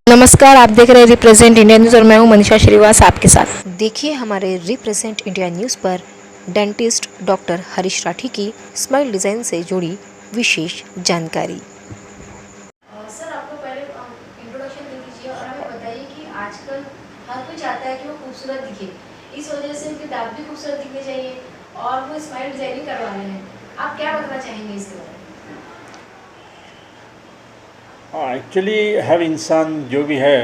नमस्कार, आप देख रहे हैं रिप्रेजेंट इंडिया न्यूज़ और मैं हूं मनीषा श्रीवास आपके साथ। देखिए हमारे रिप्रेजेंट इंडिया न्यूज़ पर डेंटिस्ट डॉक्टर हरीश राठी की स्माइल डिज़ाइन से जुड़ी विशेष जानकारी। सर आपको पहले इंट्रोडक्शन दे दीजिए और हमें बताइए कि आजकल हर कोई चाहता है कि वो खूबसूरत दिखे, इस वजह से उनके दांत भी खूबसूरत दिखने चाहिए और वो स्माइल डिजाइनिंग करवा रहे हैं। आप क्या बताना चाहेंगे इसके बारे में? एक्चुअली हर इंसान जो भी है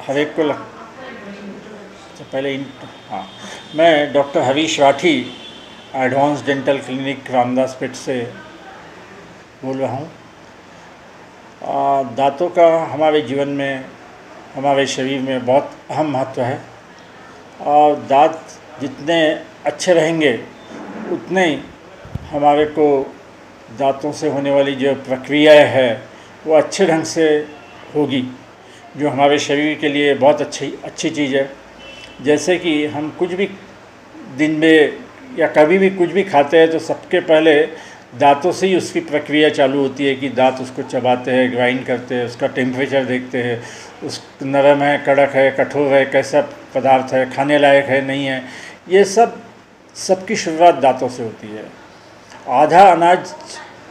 हर एक को हाँ, मैं doctor Harish Rathi advance dental clinic Ramdaspeth से बोल रहा हूँ। दांतों का हमारे जीवन में, हमारे शरीर में बहुत अहम महत्व है और दांत जितने अच्छे रहेंगे उतने ही हमारे को दांतों से होने वाली जो प्रक्रिया है वो अच्छे ढंग से होगी, जो हमारे शरीर के लिए बहुत अच्छी चीज़ है। जैसे कि हम कुछ भी दिन में या कभी भी कुछ भी खाते हैं तो सबके पहले दांतों से ही उसकी प्रक्रिया चालू होती है कि दांत उसको चबाते हैं, ग्राइंड करते हैं, उसका टेम्परेचर देखते हैं, उस नरम है, कड़क है, कठोर है, कैसा पदार्थ है, खाने लायक है, नहीं है। ये सबकी शुरुआत दांतों से होती है। आधा अनाज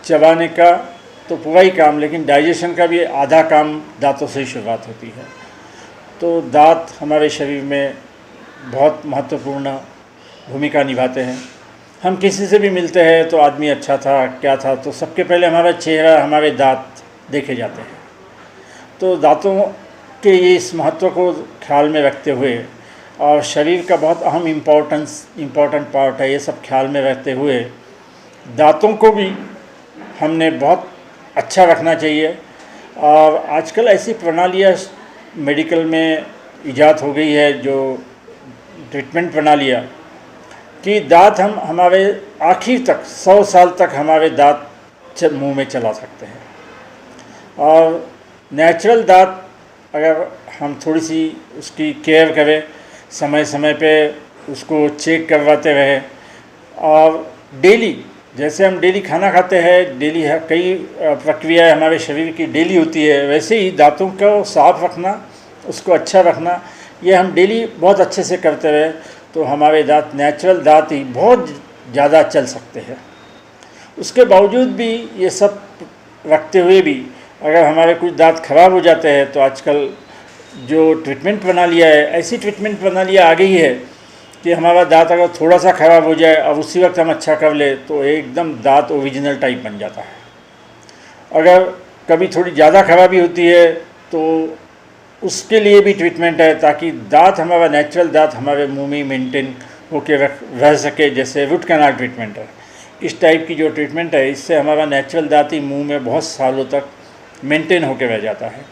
चबाने का तो पूरा ही काम, लेकिन डाइजेशन का भी आधा काम दांतों से ही शुरुआत होती है। तो दांत हमारे शरीर में बहुत महत्वपूर्ण भूमिका निभाते हैं। हम किसी से भी मिलते हैं तो आदमी अच्छा था, क्या था, तो सबके पहले हमारा चेहरा, हमारे दांत देखे जाते हैं। तो दांतों के ये इस महत्व को ख्याल में रखते हुए और शरीर का बहुत अहम इम्पोर्टेंट पार्ट है, ये सब ख्याल में रखते हुए दांतों को भी हमने बहुत अच्छा रखना चाहिए। और आजकल ऐसी प्रणालियाँ मेडिकल में ईजाद हो गई है, जो ट्रीटमेंट प्रणालियाँ कि दांत हम हमारे आखिर तक 100 साल तक हमारे दांत मुंह में चला सकते हैं। और नेचुरल दांत अगर हम थोड़ी सी उसकी केयर करें, समय समय पे उसको चेक करवाते रहें और डेली, जैसे हम डेली खाना खाते हैं, डेली कई प्रक्रियाएं हमारे शरीर की डेली होती है, वैसे ही दांतों को साफ रखना, उसको अच्छा रखना, ये हम डेली बहुत अच्छे से करते रहे तो हमारे दांत, नेचुरल दांत ही बहुत ज़्यादा चल सकते हैं। उसके बावजूद भी ये सब रखते हुए भी अगर हमारे कुछ दांत खराब हो जाते हैं तो आजकल जो ट्रीटमेंट प्रणालियाँ है, ऐसी ट्रीटमेंट प्रणालियाँ आ गई है कि हमारा दांत अगर थोड़ा सा ख़राब हो जाए और उसी वक्त हम अच्छा कर ले तो एकदम दांत ओरिजिनल टाइप बन जाता है। अगर कभी थोड़ी ज़्यादा खराबी होती है तो उसके लिए भी ट्रीटमेंट है, ताकि दांत, हमारा नेचुरल दांत हमारे मुंह में मेंटेन होके रह सके। जैसे रूट कैनाल ट्रीटमेंट है, इस टाइप की जो ट्रीटमेंट है, इससे हमारा नेचुरल दांत ही मुँह में बहुत सालों तक मेंटेन होके रह जाता है।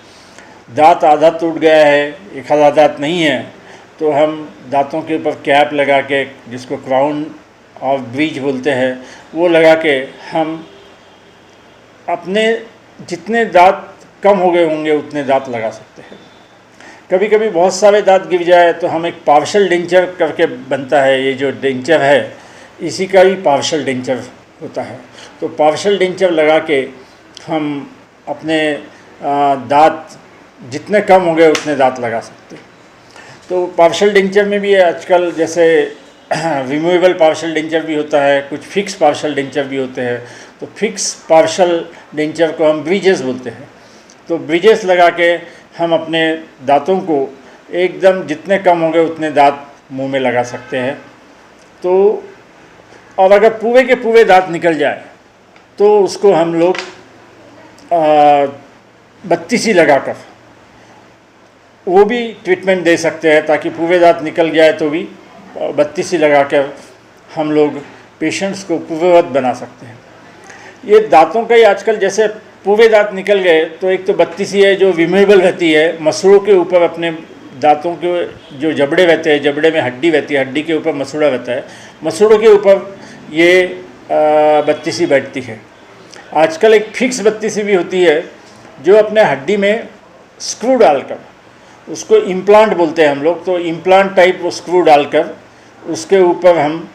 दांत आधा टूट गया है, एक आधा दांत नहीं है, तो हम दांतों के ऊपर कैप लगा के, जिसको क्राउन ऑफ ब्रिज बोलते हैं, वो लगा के हम अपने जितने दांत कम हो गए होंगे उतने दांत लगा सकते हैं। कभी कभी बहुत सारे दांत गिर जाए तो हम एक पार्शियल डेंचर करके बनता है, ये जो डेंचर है इसी का ही पार्शियल डेंचर होता है। तो पार्शियल डेंचर लगा के हम अपने दांत जितने कम हो गए उतने दांत लगा सकते हैं। तो पार्शियल डेंचर में भी आजकल जैसे रिमूवेबल पार्शियल डेंचर भी होता है, कुछ फिक्स पार्शियल डेंचर भी होते हैं। तो फिक्स पार्शियल डेंचर को हम ब्रिजेस बोलते हैं। तो ब्रिजेस लगा के हम अपने दांतों को एकदम जितने कम हो गए उतने दांत मुंह में लगा सकते हैं। तो और अगर पूरे के पूरे दांत निकल जाए तो उसको हम लोग बत्तीसी लगाकर वो भी ट्रीटमेंट दे सकते हैं, ताकि पूरे दांत निकल जाए तो भी बत्तीसी लगाकर हम लोग पेशेंट्स को पूर्ववत बना सकते हैं। ये दांतों का ही आजकल, जैसे पूरे दांत निकल गए तो एक तो बत्तीसी है जो रिमूवेबल रहती है, मसूड़ों के ऊपर, अपने दांतों के जो जबड़े रहते हैं, जबड़े में हड्डी रहती है, हड्डी के ऊपर मसूड़ा रहता है, मसूड़ों के ऊपर ये बत्तीसी बैठती है। आजकल एक फिक्स बत्तीसी भी होती है जो अपने हड्डी में स्क्रू डालकर, उसको इम्प्लांट बोलते हैं हम लोग, तो इम्प्लांट टाइप वो स्क्रू डालकर उसके ऊपर हम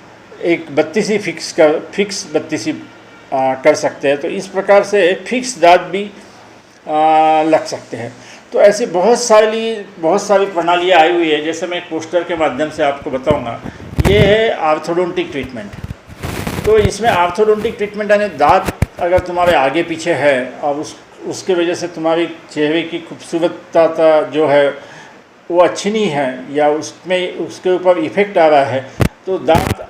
एक बत्तीसी फिक्स बत्तीसी कर सकते हैं। तो इस प्रकार से फिक्स दांत भी लग सकते हैं। तो ऐसी बहुत सारी प्रणालियाँ आई हुई है। जैसे मैं एक पोस्टर के माध्यम से आपको बताऊंगा, ये है आर्थोडोंटिक ट्रीटमेंट। तो इसमें आर्थोडोंटिक ट्रीटमेंट यानी दांत अगर तुम्हारे आगे पीछे है और उसके वजह से तुम्हारी चेहरे की खूबसूरतता जो है वो अच्छी नहीं है या उसके ऊपर इफेक्ट आ रहा है, तो दांत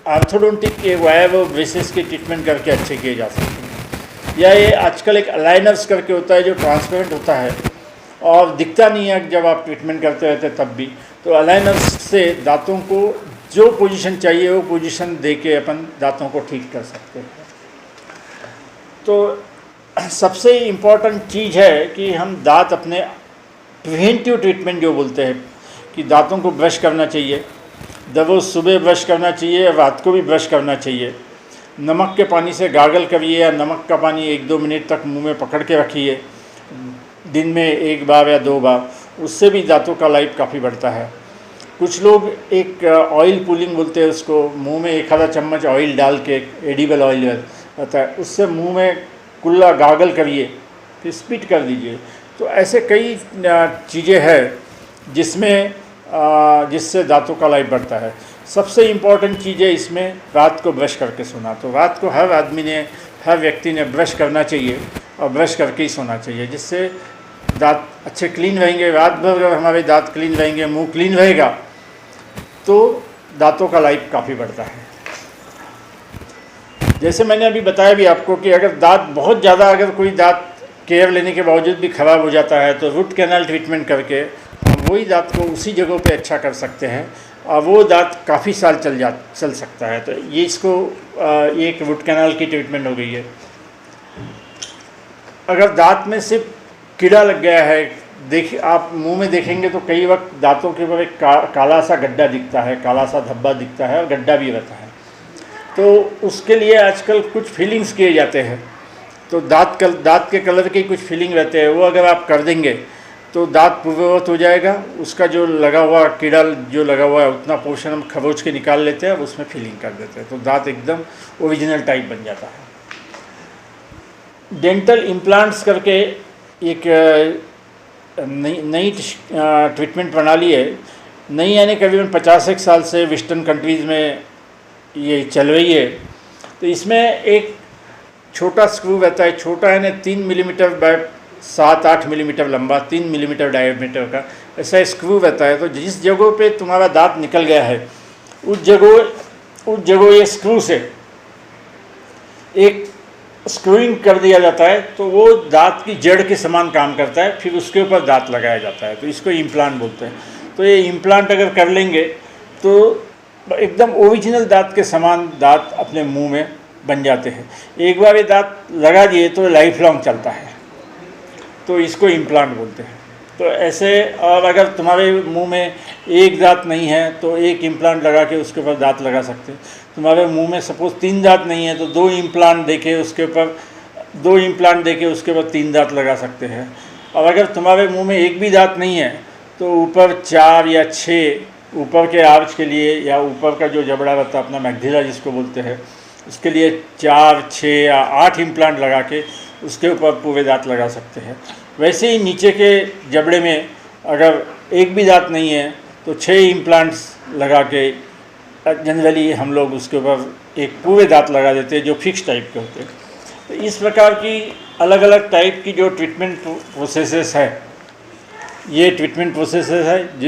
आर्थोडोंटिक के वायव ब्रेसेस की ट्रीटमेंट करके अच्छे किए जा सकते हैं। या ये आजकल एक अलाइनर्स करके होता है जो ट्रांसपेरेंट होता है और दिखता नहीं है जब आप ट्रीटमेंट करते रहते तब भी। तो अलाइनर्स से दांतों को जो पोजीशन चाहिए वो पोजीशन दे के अपन दांतों को ठीक कर सकते हैं। तो सबसे इम्पॉर्टेंट चीज़ है कि हम दांत अपने प्रिवेंटिव ट्रीटमेंट जो बोलते हैं कि दांतों को ब्रश करना चाहिए, रोज़ सुबह ब्रश करना चाहिए, रात को भी ब्रश करना चाहिए। नमक के पानी से गार्गल करिए या नमक का पानी 1-2 मिनट तक मुंह में पकड़ के रखिए, दिन में 1 बार या 2 बार, उससे भी दांतों का लाइफ काफ़ी बढ़ता है। कुछ लोग एक ऑयल पुलिंग बोलते हैं उसको, मुंह में 1 आधा चम्मच ऑयल डाल के, एडिबल ऑयल रहता है, उससे मुंह में कुल्ला गार्गल करिए, फिर स्पिट कर दीजिए। तो ऐसे कई चीज़ें हैं जिससे दांतों का लाइफ बढ़ता है। सबसे इम्पॉर्टेंट चीज़ है इसमें रात को ब्रश करके सोना। तो रात को हर व्यक्ति ने ब्रश करना चाहिए और ब्रश करके ही सोना चाहिए, जिससे दांत अच्छे क्लीन रहेंगे। रात भर अगर हमारे दांत क्लीन रहेंगे, मुंह क्लीन रहेगा, तो दांतों का लाइफ काफ़ी बढ़ता है। जैसे मैंने अभी बताया भी आपको कि अगर दांत बहुत ज़्यादा, अगर कोई दांत केयर लेने के बावजूद भी ख़राब हो जाता है तो रूट कैनाल ट्रीटमेंट करके हम वही दांत को उसी जगह पे अच्छा कर सकते हैं और वो दांत काफ़ी साल चल सकता है। तो ये ये एक रूट कैनाल की ट्रीटमेंट हो गई है। अगर दांत में सिर्फ कीड़ा लग गया है, देखिए आप मुंह में देखेंगे तो कई वक्त दांतों के ऊपर एक काला सा गड्ढा दिखता है, काला सा धब्बा दिखता है और गड्ढा भी रहता है। तो उसके लिए आजकल कुछ फिलिंग्स किए जाते हैं। तो दांत के कलर के कुछ फिलिंग रहते हैं, वो अगर आप कर देंगे तो दांत पूर्ववत हो जाएगा। उसका जो लगा हुआ कीड़ा जो लगा हुआ है उतना पोर्शन हम खरोच के निकाल लेते हैं और उसमें फिलिंग कर देते हैं, तो दांत एकदम ओरिजिनल टाइप बन जाता है। डेंटल इम्प्लांट्स करके एक नई ट्रीटमेंट प्रणाली है। नई यानी करीबन 50 साल से वेस्टर्न कंट्रीज़ में ये चल रही है। तो इसमें एक छोटा स्क्रू रहता है, छोटा है ना 3 मिलीमीटर बाय 7-8 मिलीमीटर लंबा, 3 मिलीमीटर डायमीटर का ऐसा स्क्रू रहता है। तो जिस जगह पे तुम्हारा दांत निकल गया है उस जगह ये स्क्रू से एक स्क्रूइंग कर दिया जाता है, तो वो दांत की जड़ के समान काम करता है। फिर उसके ऊपर दांत लगाया जाता है, तो इसको इम्प्लांट बोलते हैं। तो ये इम्प्लांट अगर कर लेंगे तो एकदम ओरिजिनल दांत के समान दांत अपने मुंह में बन जाते हैं। एक बार ये दांत लगा दिए तो लाइफ लॉन्ग चलता है, तो इसको इम्प्लांट बोलते हैं। तो ऐसे, और अगर तुम्हारे मुंह में एक दांत नहीं है तो एक इम्प्लांट लगा के उसके ऊपर दांत लगा सकते हैं। तुम्हारे मुंह में सपोज़ 3 दांत नहीं है तो 2 इम्प्लांट देके उसके ऊपर 3 दांत लगा सकते हैं। और अगर तुम्हारे मुंह में एक भी दांत नहीं है तो ऊपर 4 या 6 ऊपर के आर्च के लिए, या ऊपर का जो जबड़ा रहता है अपना मैक्सिला जिसको बोलते हैं, उसके लिए 4, 6 या 8 इम्प्लांट लगा के उसके ऊपर पूरे दांत लगा सकते हैं। वैसे ही नीचे के जबड़े में अगर एक भी दांत नहीं है तो 6 इम्प्लांट्स लगा के जनरली हम लोग उसके ऊपर एक पूरे दांत लगा देते हैं जो फिक्स टाइप के होते हैं। तो इस प्रकार की अलग अलग टाइप की जो ट्रीटमेंट प्रोसेसेस है, ये ट्रीटमेंट प्रोसेसेस है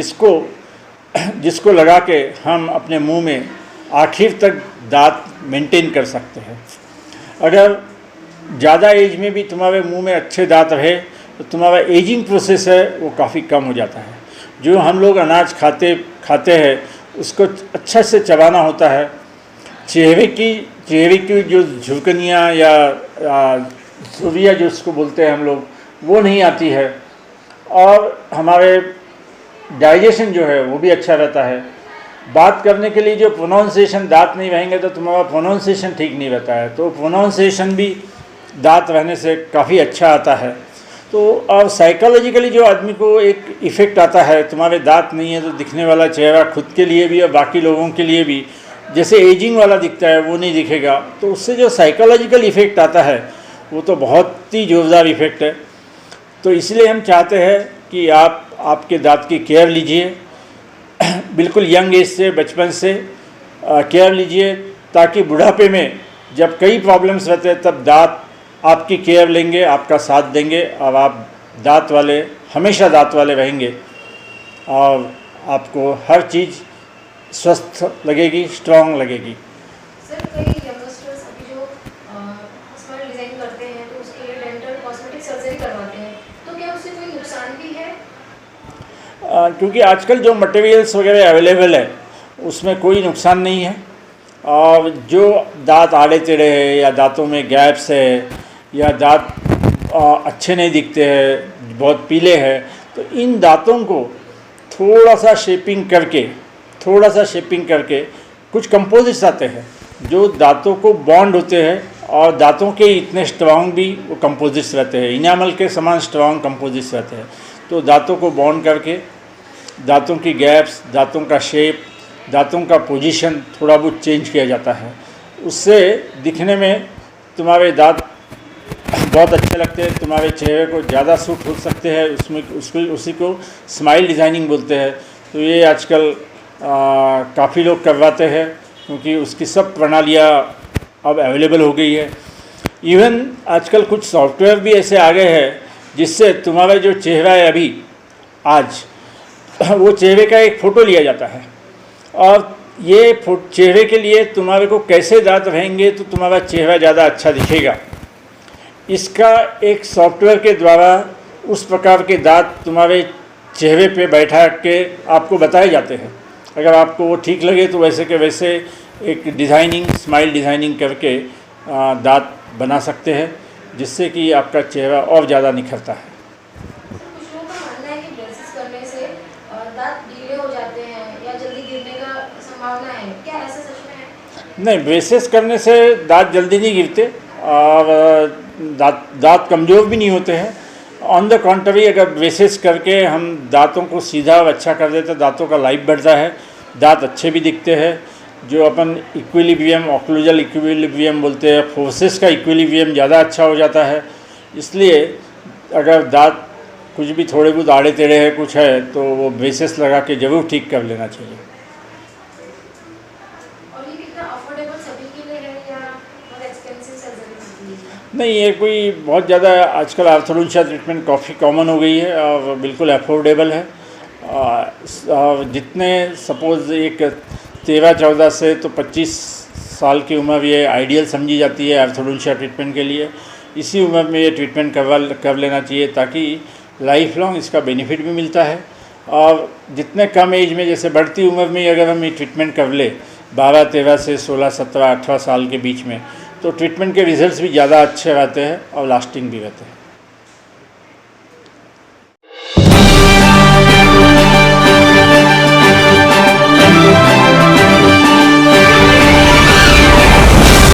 जिसको लगा के हम अपने मुंह में आखिर तक दांत मेंटेन कर सकते हैं। अगर ज़्यादा एज में भी तुम्हारे मुंह में अच्छे दांत रहे तो तुम्हारा एजिंग प्रोसेस है वो काफ़ी कम हो जाता है। जो हम लोग अनाज खाते हैं उसको अच्छा से चबाना होता है। चेहरे की जो झुर्कनियाँ या झुर्रियाँ जो उसको बोलते हैं हम लोग, वो नहीं आती है। और हमारे डाइजेशन जो है वो भी अच्छा रहता है। बात करने के लिए जो प्रोनाउंसिएशन, दांत नहीं रहेंगे तो तुम्हारा प्रोनाउंसिएशन ठीक नहीं रहता है, तो प्रोनाउंसिएशन भी दांत रहने से काफ़ी अच्छा आता है। तो और साइकोलॉजिकली जो आदमी को एक इफ़ेक्ट आता है, तुम्हारे दांत नहीं है तो दिखने वाला चेहरा खुद के लिए भी और बाकी लोगों के लिए भी जैसे एजिंग वाला दिखता है वो नहीं दिखेगा। तो उससे जो साइकोलॉजिकल इफ़ेक्ट आता है वो तो बहुत ही ज़ोरदार इफ़ेक्ट है। तो इसलिए हम चाहते हैं कि आप आपके दांत की केयर लीजिए, बिल्कुल यंग एज से, बचपन से केयर लीजिए, ताकि बुढ़ापे में जब कई प्रॉब्लम्स रहते हैं तब दांत आपकी केयर लेंगे, आपका साथ देंगे और आप दांत वाले, हमेशा दांत वाले रहेंगे और आपको हर चीज़ स्वस्थ लगेगी, स्ट्रांग लगेगी। सर कई यंगस्टर्स अभी जो स्माइल डिजाइन करते हैं तो उसके लिए डेंटल कॉस्मेटिक सर्जरी करवाते हैं, तो क्या उससे कोई नुकसान भी है? क्योंकि आजकल जो मटेरियल्स वगैरह अवेलेबल है उसमें कोई नुकसान नहीं है। और जो दांत आड़े टेढ़े है या दांतों में गैप्स है या दांत अच्छे नहीं दिखते हैं, बहुत पीले हैं, तो इन दांतों को थोड़ा सा शेपिंग करके कुछ कंपोजिट्स आते हैं जो दांतों को बॉन्ड होते हैं और दांतों के इतने स्ट्रांग भी वो कंपोजिट्स रहते हैं, इनामल के समान स्ट्रांग कंपोजिट्स रहते हैं। तो दांतों को बॉन्ड करके दांतों की गैप्स, दांतों का शेप, दांतों का पोजीशन थोड़ा बहुत चेंज किया जाता है। उससे दिखने में तुम्हारे दांत बहुत अच्छे लगते हैं, तुम्हारे चेहरे को ज़्यादा सूट हो सकते हैं, उसी को स्माइल डिज़ाइनिंग बोलते हैं। तो ये आजकल काफ़ी लोग करवाते हैं क्योंकि उसकी सब प्रणालियाँ अब अवेलेबल हो गई है। इवन आजकल कुछ सॉफ्टवेयर भी ऐसे आ गए हैं जिससे तुम्हारा जो चेहरा है अभी आज, वो चेहरे का एक फ़ोटो लिया जाता है और ये चेहरे के लिए तुम्हारे को कैसे दांत रहेंगे तो तुम्हारा चेहरा ज़्यादा अच्छा दिखेगा, इसका एक सॉफ्टवेयर के द्वारा उस प्रकार के दांत तुम्हारे चेहरे पे बैठा के आपको बताए जाते हैं। अगर आपको वो ठीक लगे तो वैसे के वैसे एक डिज़ाइनिंग, स्माइल डिज़ाइनिंग करके दांत बना सकते हैं, जिससे कि आपका चेहरा और ज़्यादा निखरता है। कुछ लोगों का मानना है कि ब्रेसेस करने से दांत गीले हो जाते हैं या जल्दी गिरने का संभावना है, क्या ऐसा सच में है? नहीं, ब्रेसेस करने से दांत जल्दी नहीं गिरते और दांत कमज़ोर भी नहीं होते हैं। ऑन द कॉन्ट्ररी, अगर ब्रेसेस करके हम दांतों को सीधा और अच्छा कर देते, दांतों का लाइफ बढ़ता है, दांत अच्छे भी दिखते हैं। जो अपन इक्विलिब्रियम, ऑक्लूजल इक्विलिब्रियम बोलते हैं, फोर्सेस का इक्विलिब्रियम ज़्यादा अच्छा हो जाता है। इसलिए अगर दांत कुछ भी थोड़े बहुत आड़े टेढ़े है, कुछ है, तो वो ब्रेसेस लगा के ज़रूर ठीक कर लेना चाहिए। और ये कितना अफोर्डेबल सभी के लिए है या बहुत एक्सपेंसिव सर्जरी होती है? नहीं, ये कोई बहुत ज़्यादा, आजकल आर्थोडोंटिया ट्रीटमेंट काफ़ी कॉमन हो गई है और बिल्कुल अफोर्डेबल है। जितने सपोज़ एक 13-14 से तो 25 साल की उम्र ये आइडियल समझी जाती है आर्थोडोंटिया ट्रीटमेंट के लिए। इसी उम्र में ये ट्रीटमेंट कर लेना चाहिए ताकि लाइफ लॉन्ग इसका बेनिफिट भी मिलता है। और जितने कम एज में, जैसे बढ़ती उम्र में अगर हम ये ट्रीटमेंट कर ले 12-13 से 16-17-18 साल के बीच में, तो ट्रीटमेंट के रिजल्ट्स भी ज़्यादा अच्छे रहते हैं और लास्टिंग भी रहते हैं।